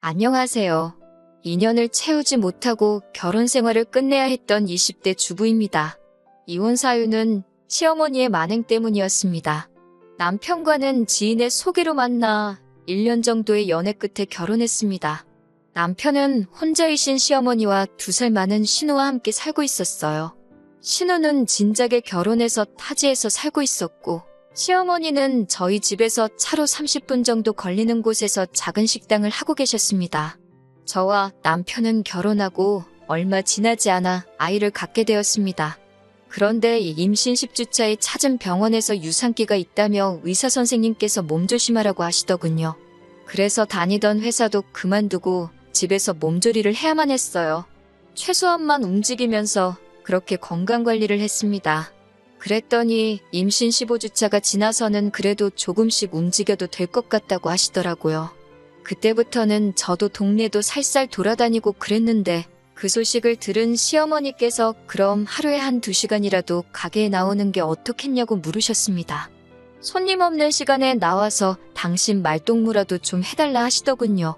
안녕하세요. 2년을 채우지 못하고 결혼 생활을 끝내야 했던 20대 주부입니다. 이혼 사유는 시어머니의 만행 때문이었습니다. 남편과는 지인의 소개로 만나 1년 정도의 연애 끝에 결혼했습니다. 남편은 혼자이신 시어머니와 2살 많은 신우와 함께 살고 있었어요. 신우는 진작에 결혼해서 타지에서 살고 있었고, 시어머니는 저희 집에서 차로 30분 정도 걸리는 곳에서 작은 식당을 하고 계셨습니다. 저와 남편은 결혼하고 얼마 지나지 않아 아이를 갖게 되었습니다. 그런데 임신 10주차에 찾은 병원에서 유산기가 있다며 의사 선생님께서 몸조심하라고 하시더군요. 그래서 다니던 회사도 그만두고 집에서 몸조리를 해야만 했어요. 최소한만 움직이면서 그렇게 건강관리를 했습니다. 그랬더니 임신 15주차가 지나서는 그래도 조금씩 움직여도 될 것 같다고 하시더라고요. 그때부터는 저도 동네도 살살 돌아다니고 그랬는데 그 소식을 들은 시어머니께서 그럼 하루에 1~2시간이라도 가게에 나오는 게 어떻겠냐고 물으셨습니다. 손님 없는 시간에 나와서 당신 말동무라도 좀 해달라 하시더군요.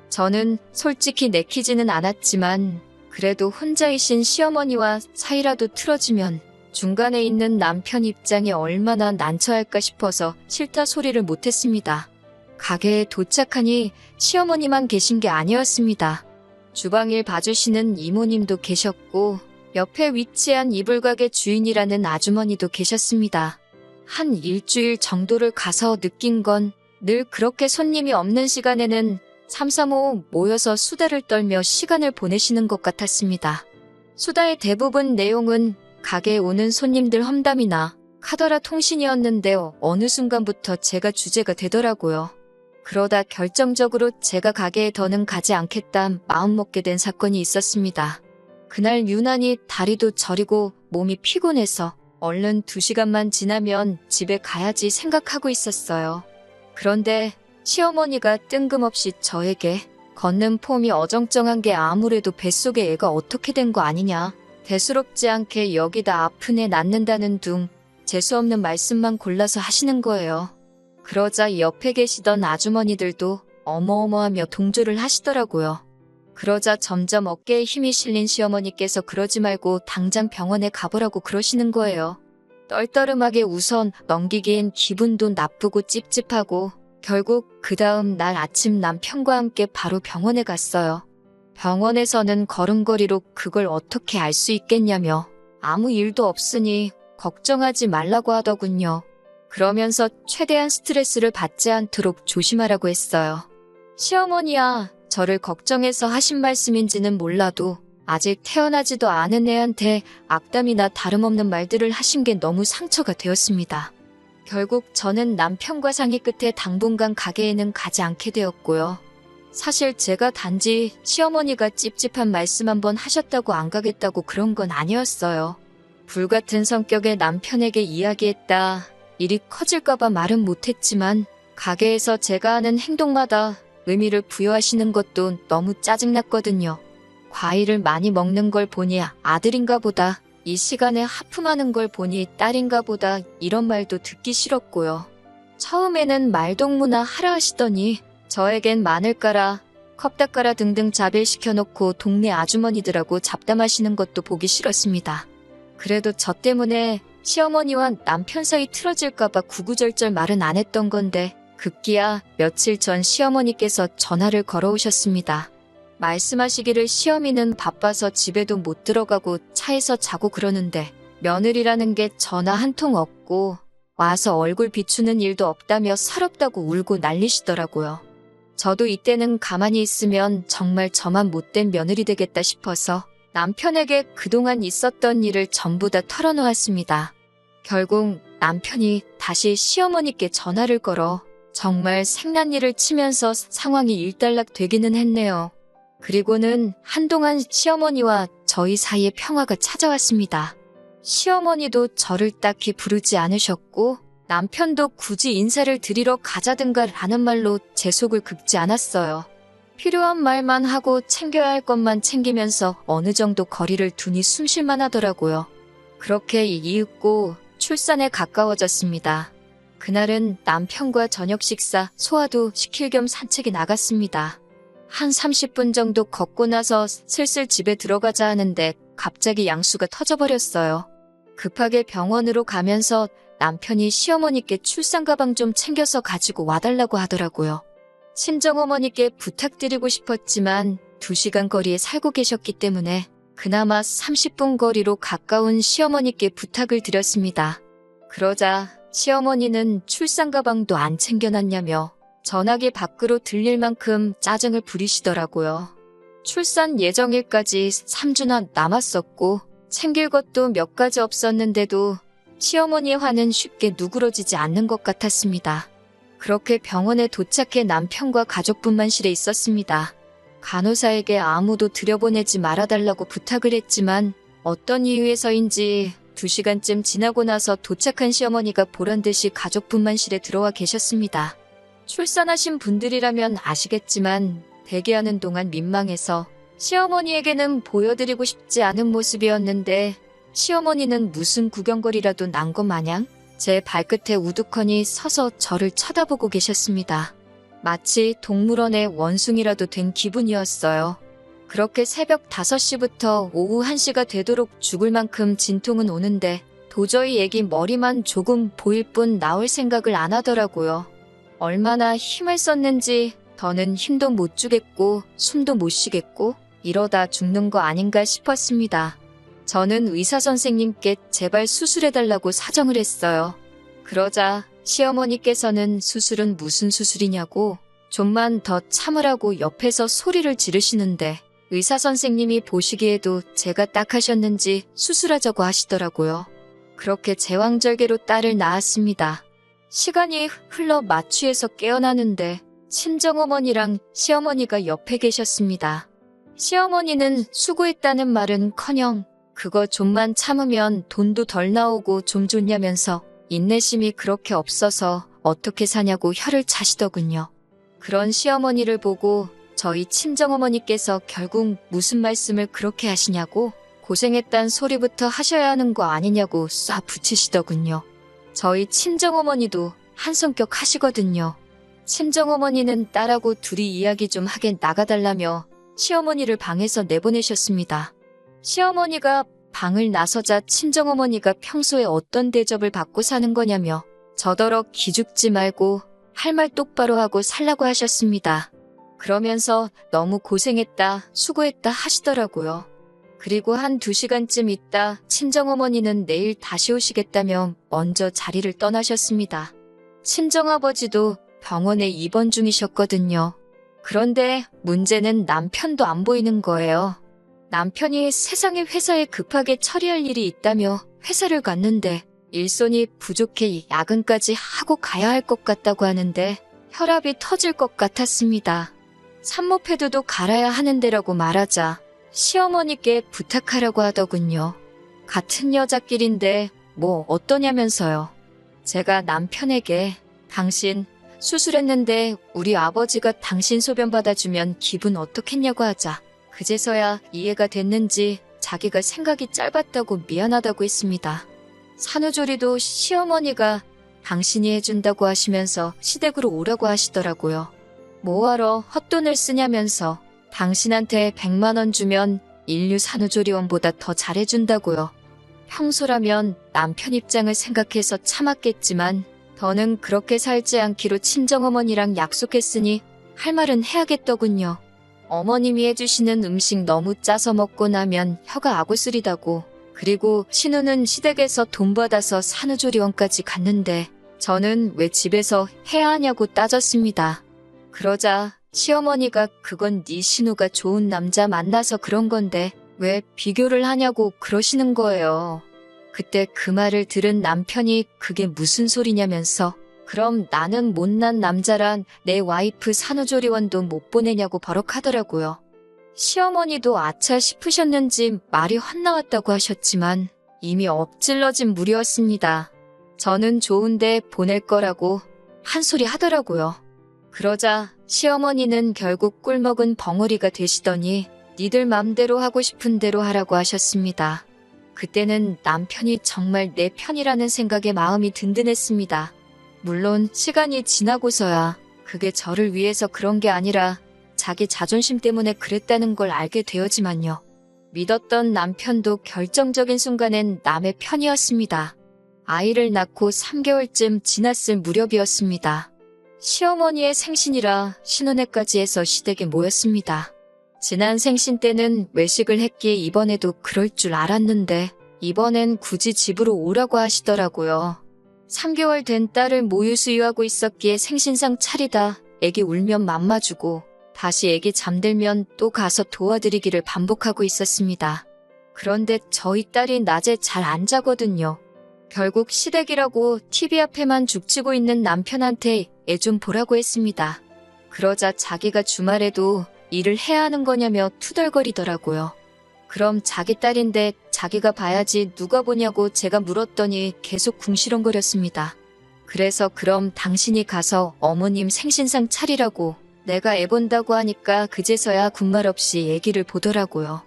저는 솔직히 내키지는 않았지만 그래도 혼자이신 시어머니와 사이라도 틀어지면 중간에 있는 남편 입장이 얼마나 난처할까 싶어서 싫다 소리를 못했습니다. 가게에 도착하니 시어머니만 계신 게 아니었습니다. 주방일 봐주시는 이모님도 계셨고 옆에 위치한 이불가게 주인이라는 아주머니도 계셨습니다. 한 일주일 정도를 가서 느낀 건 늘 그렇게 손님이 없는 시간에는 삼삼오오 모여서 수다를 떨며 시간을 보내시는 것 같았습니다. 수다의 대부분 내용은 가게에 오는 손님들 험담이나 카더라 통신이었는데 어느 순간부터 제가 주제가 되더라고요. 그러다 결정적으로 제가 가게에 더는 가지 않겠다 마음먹게 된 사건이 있었습니다. 그날 유난히 다리도 저리고 몸이 피곤해서 얼른 2시간만 지나면 집에 가야지 생각하고 있었어요. 그런데 시어머니가 뜬금없이 저에게 걷는 폼이 어정쩡한 게 아무래도 뱃속에 애가 어떻게 된 거 아니냐, 대수롭지 않게 여기다 아픈 애 낳는다는 둥 재수없는 말씀만 골라서 하시는 거예요. 그러자 옆에 계시던 아주머니들도 어머어머하며 동조를 하시더라고요. 그러자 점점 어깨에 힘이 실린 시어머니께서 그러지 말고 당장 병원에 가보라고 그러시는 거예요. 떨떠름하게 우선 넘기기엔 기분도 나쁘고 찝찝하고 결국 그 다음 날 아침 남편과 함께 바로 병원에 갔어요. 병원에서는 걸음걸이로 그걸 어떻게 알 수 있겠냐며 아무 일도 없으니 걱정하지 말라고 하더군요. 그러면서 최대한 스트레스를 받지 않도록 조심하라고 했어요. 시어머니야, 저를 걱정해서 하신 말씀인지는 몰라도 아직 태어나지도 않은 애한테 악담이나 다름없는 말들을 하신 게 너무 상처가 되었습니다. 결국 저는 남편과 상의 끝에 당분간 가게에는 가지 않게 되었고요. 사실 제가 단지 시어머니가 찝찝한 말씀 한번 하셨다고 안 가겠다고 그런 건 아니었어요. 불같은 성격의 남편에게 이야기했다 일이 커질까봐 말은 못했지만 가게에서 제가 하는 행동마다 의미를 부여하시는 것도 너무 짜증났거든요. 과일을 많이 먹는 걸 보니 아들인가 보다, 이 시간에 하품하는 걸 보니 딸인가 보다 이런 말도 듣기 싫었고요. 처음에는 말동무나 하라 하시더니 저에겐 마늘가라, 컵닦아라 등등 자빌시켜놓고 동네 아주머니들하고 잡담하시는 것도 보기 싫었습니다. 그래도 저 때문에 시어머니와 남편 사이 틀어질까봐 구구절절 말은 안 했던 건데 급기야 며칠 전 시어머니께서 전화를 걸어오셨습니다. 말씀하시기를 시어미는 바빠서 집에도 못 들어가고 차에서 자고 그러는데 며느리라는 게 전화 한 통 없고 와서 얼굴 비추는 일도 없다며 서럽다고 울고 난리시더라고요. 저도 이때는 가만히 있으면 정말 저만 못된 며느리 되겠다 싶어서 남편에게 그동안 있었던 일을 전부 다 털어놓았습니다. 결국 남편이 다시 시어머니께 전화를 걸어 정말 생난리를 치면서 상황이 일단락 되기는 했네요. 그리고는 한동안 시어머니와 저희 사이에 평화가 찾아왔습니다. 시어머니도 저를 딱히 부르지 않으셨고 남편도 굳이 인사를 드리러 가자든가 라는 말로 제 속을 긁지 않았어요. 필요한 말만 하고 챙겨야 할 것만 챙기면서 어느 정도 거리를 두니 숨쉴만 하더라고요. 그렇게 이윽고 출산에 가까워졌습니다. 그날은 남편과 저녁 식사, 소화도 시킬 겸 산책에 나갔습니다. 한 30분 정도 걷고 나서 슬슬 집에 들어가자 하는데 갑자기 양수가 터져버렸어요. 급하게 병원으로 가면서 남편이 시어머니께 출산 가방 좀 챙겨서 가지고 와달라고 하더라고요. 친정어머니께 부탁드리고 싶었지만 2시간 거리에 살고 계셨기 때문에 그나마 30분 거리로 가까운 시어머니께 부탁을 드렸습니다. 그러자 시어머니는 출산 가방도 안 챙겨놨냐며 전화기 밖으로 들릴 만큼 짜증을 부리시더라고요. 출산 예정일까지 3주나 남았었고 챙길 것도 몇 가지 없었는데도 시어머니의 화는 쉽게 누그러지지 않는 것 같았습니다. 그렇게 병원에 도착해 남편과 가족분만실에 있었습니다. 간호사에게 아무도 들여보내지 말아달라고 부탁을 했지만 어떤 이유에서인지 2시간쯤 지나고 나서 도착한 시어머니가 보란듯이 가족분만실에 들어와 계셨습니다. 출산하신 분들이라면 아시겠지만 대기하는 동안 민망해서 시어머니에게는 보여드리고 싶지 않은 모습이었는데 시어머니는 무슨 구경거리라도 난 것 마냥 제 발끝에 우두커니 서서 저를 쳐다보고 계셨습니다. 마치 동물원의 원숭이라도 된 기분이었어요. 그렇게 새벽 5시부터 오후 1시가 되도록 죽을 만큼 진통은 오는데 도저히 애기 머리만 조금 보일 뿐 나올 생각을 안 하더라고요. 얼마나 힘을 썼는지 더는 힘도 못 주겠고 숨도 못 쉬겠고 이러다 죽는 거 아닌가 싶었습니다. 저는 의사 선생님께 제발 수술해달라고 사정을 했어요. 그러자 시어머니께서는 수술은 무슨 수술이냐고 좀만 더 참으라고 옆에서 소리를 지르시는데 의사 선생님이 보시기에도 제가 딱 하셨는지 수술하자고 하시더라고요. 그렇게 제왕절개로 딸을 낳았습니다. 시간이 흘러 마취해서 깨어나는데 친정어머니랑 시어머니가 옆에 계셨습니다. 시어머니는 수고했다는 말은커녕 그거 좀만 참으면 돈도 덜 나오고 좀 좋냐면서 인내심이 그렇게 없어서 어떻게 사냐고 혀를 차시더군요. 그런 시어머니를 보고 저희 친정어머니께서 결국 무슨 말씀을 그렇게 하시냐고 고생했단 소리부터 하셔야 하는 거 아니냐고 쏴 붙이시더군요. 저희 친정어머니도 한 성격 하시거든요. 친정어머니는 딸하고 둘이 이야기 좀 하게 나가달라며 시어머니를 방에서 내보내셨습니다. 시어머니가 방을 나서자 친정어머니가 평소에 어떤 대접을 받고 사는 거냐며 저더러 기죽지 말고 할 말 똑바로 하고 살라고 하셨습니다. 그러면서 너무 고생했다, 수고했다 하시더라고요. 그리고 한 2시간쯤 있다 친정어머니는 내일 다시 오시겠다며 먼저 자리를 떠나셨습니다. 친정아버지도 병원에 입원 중이셨거든요. 그런데 문제는 남편도 안 보이는 거예요. 남편이 세상에 회사에 급하게 처리할 일이 있다며 회사를 갔는데 일손이 부족해 야근까지 하고 가야 할 것 같다고 하는데 혈압이 터질 것 같았습니다. 산모 패드도 갈아야 하는데라고 말하자 시어머니께 부탁하라고 하더군요. 같은 여자끼리인데 뭐 어떠냐면서요. 제가 남편에게 당신 수술했는데 우리 아버지가 당신 소변 받아주면 기분 어떻겠냐고 하자 그제서야 이해가 됐는지 자기가 생각이 짧았다고 미안하다고 했습니다. 산후조리도 시어머니가 당신이 해준다고 하시면서 시댁으로 오라고 하시더라고요. 뭐하러 헛돈을 쓰냐면서 당신한테 100만 원 주면 인류 산후조리원보다 더 잘해준다고요. 평소라면 남편 입장을 생각해서 참았겠지만 더는 그렇게 살지 않기로 친정어머니랑 약속했으니 할 말은 해야겠더군요. 어머님이 해주시는 음식 너무 짜서 먹고 나면 혀가 아구쓰리다고 그리고 신우는 시댁에서 돈 받아서 산후조리원까지 갔는데 저는 왜 집에서 해야 하냐고 따졌습니다. 그러자 시어머니가 그건 네 신우가 좋은 남자 만나서 그런 건데 왜 비교를 하냐고 그러시는 거예요. 그때 그 말을 들은 남편이 그게 무슨 소리냐면서 그럼 나는 못난 남자란 내 와이프 산후조리원도 못 보내냐고 버럭하더라고요. 시어머니도 아차 싶으셨는지 말이 헛나왔다고 하셨지만 이미 엎질러진 물이었습니다. 저는 좋은데 보낼 거라고 한 소리 하더라고요. 그러자 시어머니는 결국 꿀먹은 벙어리가 되시더니 니들 맘대로 하고 싶은 대로 하라고 하셨습니다. 그때는 남편이 정말 내 편이라는 생각에 마음이 든든했습니다. 물론 시간이 지나고서야 그게 저를 위해서 그런 게 아니라 자기 자존심 때문에 그랬다는 걸 알게 되었지만요. 믿었던 남편도 결정적인 순간엔 남의 편이었습니다. 아이를 낳고 3개월쯤 지났을 무렵이었습니다. 시어머니의 생신이라 신혼회까지 해서 시댁에 모였습니다. 지난 생신 때는 외식을 했기에 이번에도 그럴 줄 알았는데 이번엔 굳이 집으로 오라고 하시더라고요. 3개월 된 딸을 모유 수유하고 있었기에 생신상 차리다 애기 울면 맘마주고 다시 애기 잠들면 또 가서 도와드리기를 반복하고 있었습니다. 그런데 저희 딸이 낮에 잘 안 자거든요. 결국 시댁이라고 TV 앞에만 죽치고 있는 남편한테 애 좀 보라고 했습니다. 그러자 자기가 주말에도 일을 해야 하는 거냐며 투덜거리더라고요. 그럼 자기 딸인데 자기가 봐야지 누가 보냐고 제가 물었더니 계속 궁시렁거렸습니다. 그래서 그럼 당신이 가서 어머님 생신상 차리라고 내가 애 본다고 하니까 그제서야 군말 없이 얘기를 보더라고요.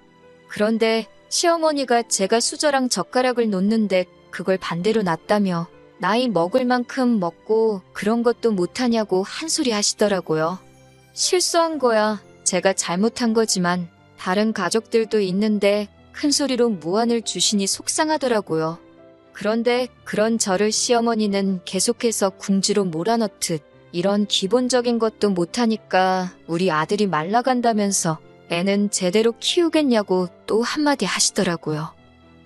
그런데 시어머니가 제가 수저랑 젓가락을 놓는데 그걸 반대로 놨다며 나이 먹을 만큼 먹고 그런 것도 못하냐고 한 소리 하시더라고요. 실수한 거야. 제가 잘못한 거지만 다른 가족들도 있는데 큰 소리로 무안을 주시니 속상하더라고요. 그런데 그런 저를 시어머니는 계속해서 궁지로 몰아넣듯 이런 기본적인 것도 못하니까 우리 아들이 말라간다면서 애는 제대로 키우겠냐고 또 한마디 하시더라고요.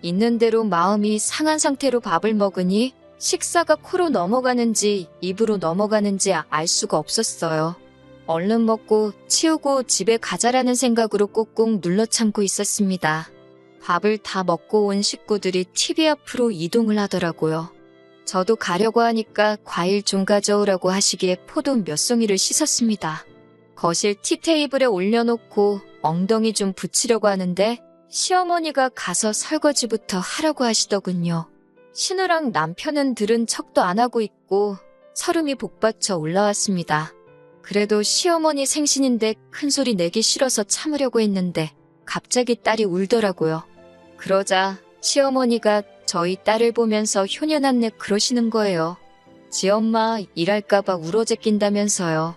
있는 대로 마음이 상한 상태로 밥을 먹으니 식사가 코로 넘어가는지 입으로 넘어가는지 알 수가 없었어요. 얼른 먹고 치우고 집에 가자라는 생각으로 꾹꾹 눌러 참고 있었습니다. 밥을 다 먹고 온 식구들이 TV 앞으로 이동을 하더라고요. 저도 가려고 하니까 과일 좀 가져오라고 하시기에 포도 몇 송이를 씻었습니다. 거실 티테이블에 올려놓고 엉덩이 좀 붙이려고 하는데 시어머니가 가서 설거지부터 하라고 하시더군요. 신우랑 남편은 들은 척도 안 하고 있고 설움이 복받쳐 올라왔습니다. 그래도 시어머니 생신인데 큰소리 내기 싫어서 참으려고 했는데 갑자기 딸이 울더라고요. 그러자 시어머니가 저희 딸을 보면서 효녀났네 그러시는 거예요. 지 엄마 일할까봐 울어제낀다면서요.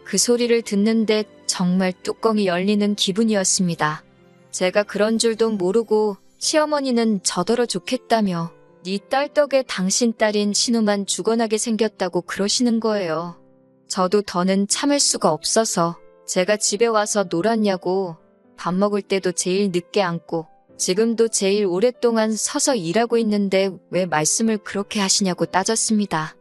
그 소리를 듣는데 정말 뚜껑이 열리는 기분이었습니다. 제가 그런 줄도 모르고 시어머니는 저더러 좋겠다며 네 딸 덕에 당신 딸인 신우만 죽어나게 생겼다고 그러시는 거예요. 저도 더는 참을 수가 없어서 제가 집에 와서 놀았냐고 밥 먹을 때도 제일 늦게 앉고 지금도 제일 오랫동안 서서 일하고 있는데 왜 말씀을 그렇게 하시냐고 따졌습니다.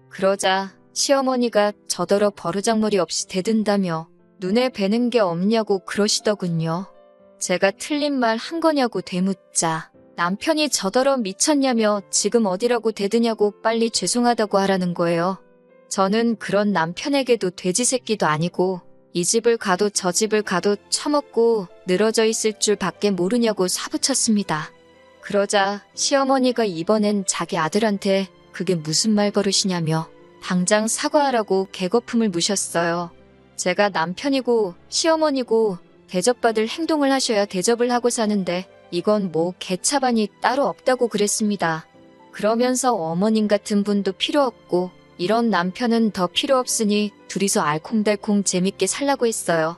그러자 시어머니가 저더러 버르장머리 없이 대든다며 눈에 뵈는 게 없냐고 그러시더군요. 제가 틀린 말 한 거냐고 되묻자 남편이 저더러 미쳤냐며 지금 어디라고 대드냐고 빨리 죄송하다고 하라는 거예요. 저는 그런 남편에게도 돼지 새끼도 아니고 이 집을 가도 저 집을 가도 처먹고 늘어져 있을 줄 밖에 모르냐고 사부쳤습니다. 그러자 시어머니가 이번엔 자기 아들한테 그게 무슨 말버릇이냐며 당장 사과하라고 개거품을 무셨어요. 제가 남편이고 시어머니고 대접받을 행동을 하셔야 대접을 하고 사는데 이건 뭐 개차반이 따로 없다고 그랬습니다. 그러면서 어머님 같은 분도 필요 없고 이런 남편은 더 필요 없으니 둘이서 알콩달콩 재밌게 살라고 했어요.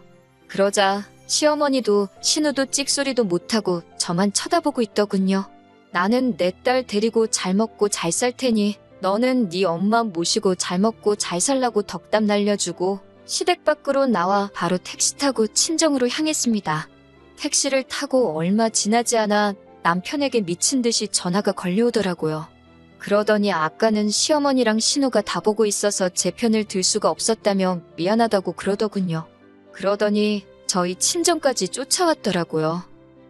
그러자 시어머니도 신우도 찍소리도 못하고 저만 쳐다보고 있더군요. 나는 내 딸 데리고 잘 먹고 잘 살 테니 너는 네 엄마 모시고 잘 먹고 잘 살라고 덕담 날려주고 시댁 밖으로 나와 바로 택시 타고 친정으로 향했습니다. 택시를 타고 얼마 지나지 않아 남편에게 미친 듯이 전화가 걸려오더라고요. 그러더니 아까는 시어머니랑 신우가 다 보고 있어서 제 편을 들 수가 없었다며 미안하다고 그러더군요. 그러더니 저희 친정까지 쫓아왔더라고요.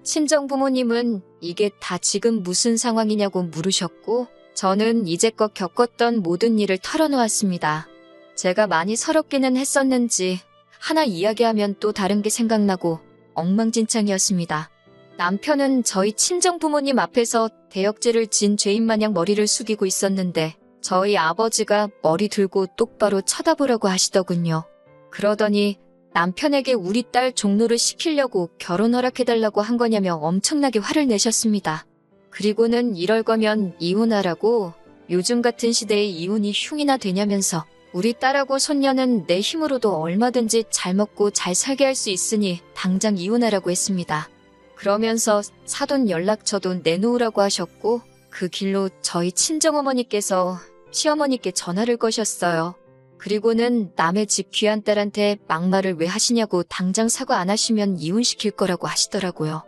친정 부모님은 이게 다 지금 무슨 상황이냐고 물으셨고 저는 이제껏 겪었던 모든 일을 털어놓았습니다. 제가 많이 서럽기는 했었는지 하나 이야기하면 또 다른 게 생각나고 엉망진창이었습니다. 남편은 저희 친정 부모님 앞에서 대역죄를 진 죄인 마냥 머리를 숙이고 있었는데 저희 아버지가 머리 들고 똑바로 쳐다보라고 하시더군요. 그러더니 남편에게 우리 딸 종로를 시키려고 결혼 허락해달라고 한 거냐며 엄청나게 화를 내셨습니다. 그리고는 이럴 거면 이혼하라고 요즘 같은 시대에 이혼이 흉이나 되냐면서 우리 딸하고 손녀는 내 힘으로도 얼마든지 잘 먹고 잘 살게 할 수 있으니 당장 이혼하라고 했습니다. 그러면서 사돈 연락처도 내놓으라고 하셨고 그 길로 저희 친정어머니께서 시어머니께 전화를 거셨어요. 그리고는 남의 집 귀한 딸한테 막말을 왜 하시냐고 당장 사과 안 하시면 이혼시킬 거라고 하시더라고요.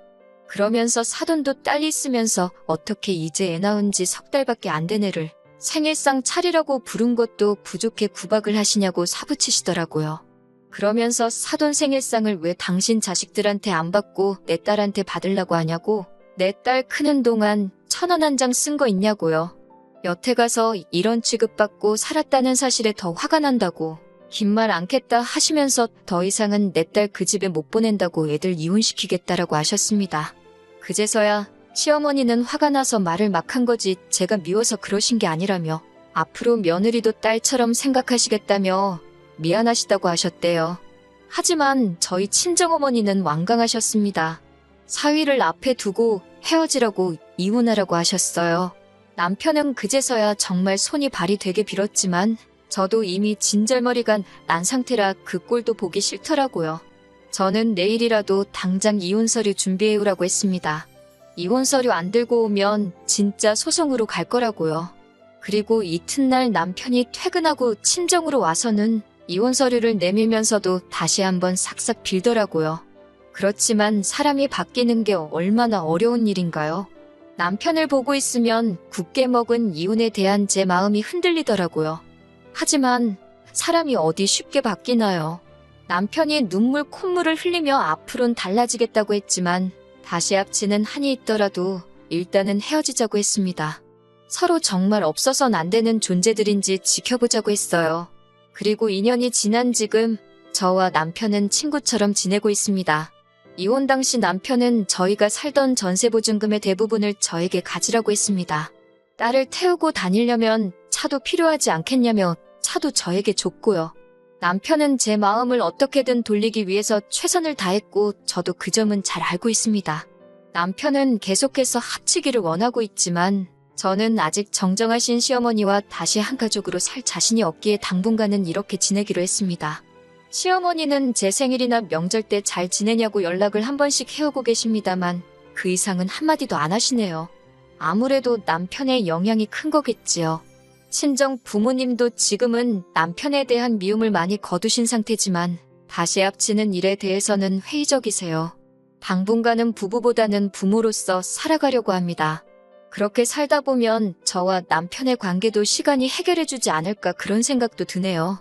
그러면서 사돈도 딸이 있으면서 어떻게 이제 애 낳은 지 석 달밖에 안 된 애를 생일상 차리라고 부른 것도 부족해 구박을 하시냐고 사부치시더라고요. 그러면서 사돈 생일상을 왜 당신 자식들한테 안 받고 내 딸한테 받으려고 하냐고 내 딸 크는 동안 1,000원 한 장 쓴 거 있냐고요. 여태 가서 이런 취급받고 살았다는 사실에 더 화가 난다고 긴 말 않겠다 하시면서 더 이상은 내 딸 그 집에 못 보낸다고 애들 이혼시키겠다라고 하셨습니다. 그제서야 시어머니는 화가 나서 말을 막 한 거지 제가 미워서 그러신 게 아니라며 앞으로 며느리도 딸처럼 생각하시겠다며 미안하시다고 하셨대요. 하지만 저희 친정어머니는 완강하셨습니다. 사위를 앞에 두고 헤어지라고 이혼하라고 하셨어요. 남편은 그제서야 정말 손이 발이 되게 빌었지만 저도 이미 진절머리가 난 상태라 그 꼴도 보기 싫더라고요. 저는 내일이라도 당장 이혼 서류 준비해오라고 했습니다. 이혼 서류 안 들고 오면 진짜 소송으로 갈 거라고요. 그리고 이튿날 남편이 퇴근하고 친정으로 와서는 이혼 서류를 내밀면서도 다시 한번 싹싹 빌더라고요. 그렇지만 사람이 바뀌는 게 얼마나 어려운 일인가요? 남편을 보고 있으면 굳게 먹은 이혼에 대한 제 마음이 흔들리더라고요. 하지만 사람이 어디 쉽게 바뀌나요? 남편이 눈물 콧물을 흘리며 앞으로는 달라지겠다고 했지만 다시 합치는 한이 있더라도 일단은 헤어지자고 했습니다. 서로 정말 없어선 안 되는 존재들인지 지켜보자고 했어요. 그리고 2년이 지난 지금 저와 남편은 친구처럼 지내고 있습니다. 이혼 당시 남편은 저희가 살던 전세보증금의 대부분을 저에게 가지라고 했습니다. 딸을 태우고 다니려면 차도 필요하지 않겠냐며 차도 저에게 줬고요. 남편은 제 마음을 어떻게든 돌리기 위해서 최선을 다했고 저도 그 점은 잘 알고 있습니다. 남편은 계속해서 합치기를 원하고 있지만 저는 아직 정정하신 시어머니와 다시 한 가족으로 살 자신이 없기에 당분간은 이렇게 지내기로 했습니다. 시어머니는 제 생일이나 명절 때 잘 지내냐고 연락을 한 번씩 해오고 계십니다만 그 이상은 한마디도 안 하시네요. 아무래도 남편의 영향이 큰 거겠지요. 친정 부모님도 지금은 남편에 대한 미움을 많이 거두신 상태지만 다시 합치는 일에 대해서는 회의적이세요. 당분간은 부부보다는 부모로서 살아가려고 합니다. 그렇게 살다 보면 저와 남편의 관계도 시간이 해결해주지 않을까 그런 생각도 드네요.